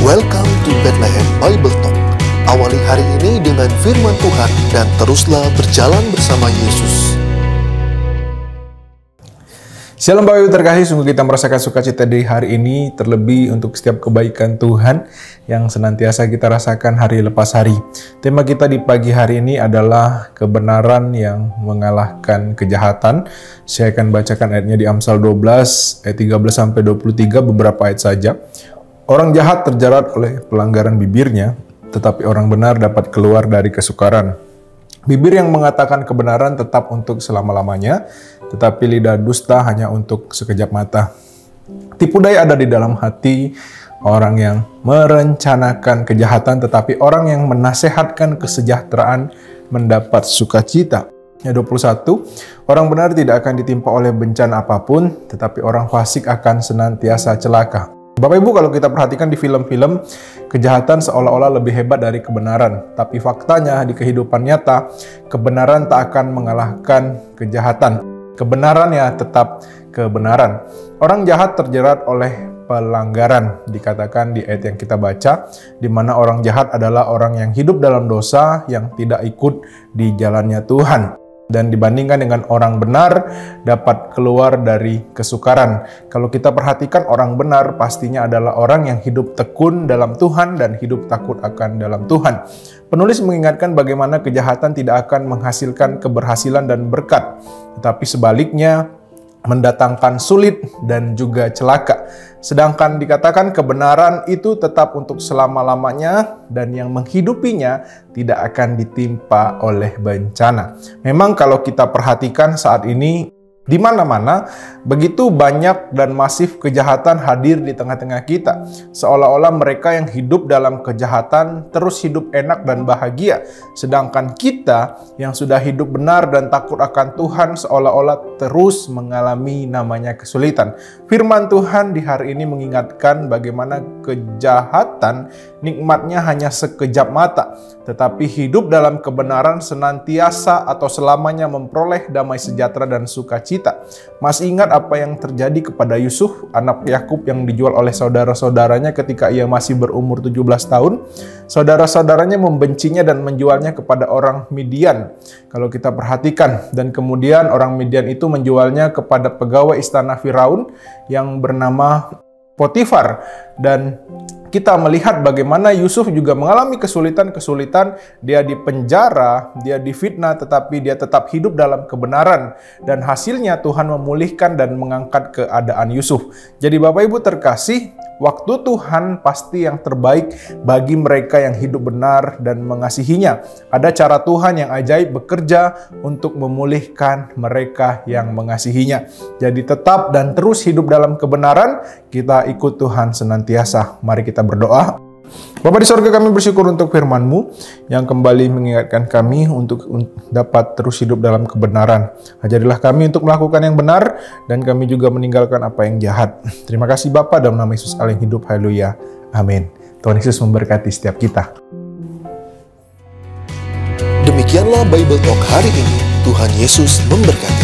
Welcome to Bethlehem Bible Talk. Awali hari ini dengan firman Tuhan dan teruslah berjalan bersama Yesus. Shalom Bapak Ibu terkasih, sungguh kita merasakan sukacita di hari ini, terlebih untuk setiap kebaikan Tuhan yang senantiasa kita rasakan hari lepas hari. Tema kita di pagi hari ini adalah kebenaran yang mengalahkan kejahatan. Saya akan bacakan ayatnya di Amsal 12 ayat 13-23, beberapa ayat saja. Orang jahat terjerat oleh pelanggaran bibirnya, tetapi orang benar dapat keluar dari kesukaran. Bibir yang mengatakan kebenaran tetap untuk selama-lamanya, tetapi lidah dusta hanya untuk sekejap mata. Tipu daya ada di dalam hati orang yang merencanakan kejahatan, tetapi orang yang menasehatkan kesejahteraan mendapat sukacita. Ayat 21, orang benar tidak akan ditimpa oleh bencana apapun, tetapi orang fasik akan senantiasa celaka. Bapak Ibu, kalau kita perhatikan di film-film, kejahatan seolah-olah lebih hebat dari kebenaran. Tapi faktanya di kehidupan nyata, kebenaran tak akan mengalahkan kejahatan. Kebenaran ya tetap kebenaran. Orang jahat terjerat oleh pelanggaran, dikatakan di ayat yang kita baca, di mana orang jahat adalah orang yang hidup dalam dosa, yang tidak ikut di jalannya Tuhan. Dan dibandingkan dengan orang benar dapat keluar dari kesukaran. Kalau kita perhatikan, orang benar pastinya adalah orang yang hidup tekun dalam Tuhan dan hidup takut akan dalam Tuhan. Penulis mengingatkan bagaimana kejahatan tidak akan menghasilkan keberhasilan dan berkat, tetapi sebaliknya mendatangkan sulit dan juga celaka. Sedangkan dikatakan kebenaran itu tetap untuk selama-lamanya dan yang menghidupinya tidak akan ditimpa oleh bencana. Memang kalau kita perhatikan saat ini, di mana-mana begitu banyak dan masif kejahatan hadir di tengah-tengah kita. Seolah-olah mereka yang hidup dalam kejahatan terus hidup enak dan bahagia. Sedangkan kita yang sudah hidup benar dan takut akan Tuhan seolah-olah terus mengalami namanya kesulitan. Firman Tuhan di hari ini mengingatkan bagaimana kejahatan nikmatnya hanya sekejap mata, tetapi hidup dalam kebenaran senantiasa atau selamanya memperoleh damai sejahtera dan sukacita. Masih ingat apa yang terjadi kepada Yusuf, anak Yakub yang dijual oleh saudara-saudaranya ketika ia masih berumur 17 tahun? Saudara-saudaranya membencinya dan menjualnya kepada orang Midian. Kalau kita perhatikan, dan kemudian orang Midian itu menjualnya kepada pegawai istana Firaun yang bernama Potifar. Dan kita melihat bagaimana Yusuf juga mengalami kesulitan-kesulitan. Dia dipenjara, dia difitnah, tetapi dia tetap hidup dalam kebenaran. Dan hasilnya Tuhan memulihkan dan mengangkat keadaan Yusuf. Jadi Bapak Ibu terkasih, waktu Tuhan pasti yang terbaik bagi mereka yang hidup benar dan mengasihinya. Ada cara Tuhan yang ajaib bekerja untuk memulihkan mereka yang mengasihinya. Jadi tetap dan terus hidup dalam kebenaran, kita ikut Tuhan senantiasa. Mari kita berdoa. Bapa di sorga, kami bersyukur untuk firman-Mu yang kembali mengingatkan kami untuk dapat terus hidup dalam kebenaran. Ajarilah kami untuk melakukan yang benar dan kami juga meninggalkan apa yang jahat. Terima kasih Bapa, dalam nama Yesus Allah yang hidup. Haleluya. Amin. Tuhan Yesus memberkati setiap kita. Demikianlah Bible Talk hari ini. Tuhan Yesus memberkati.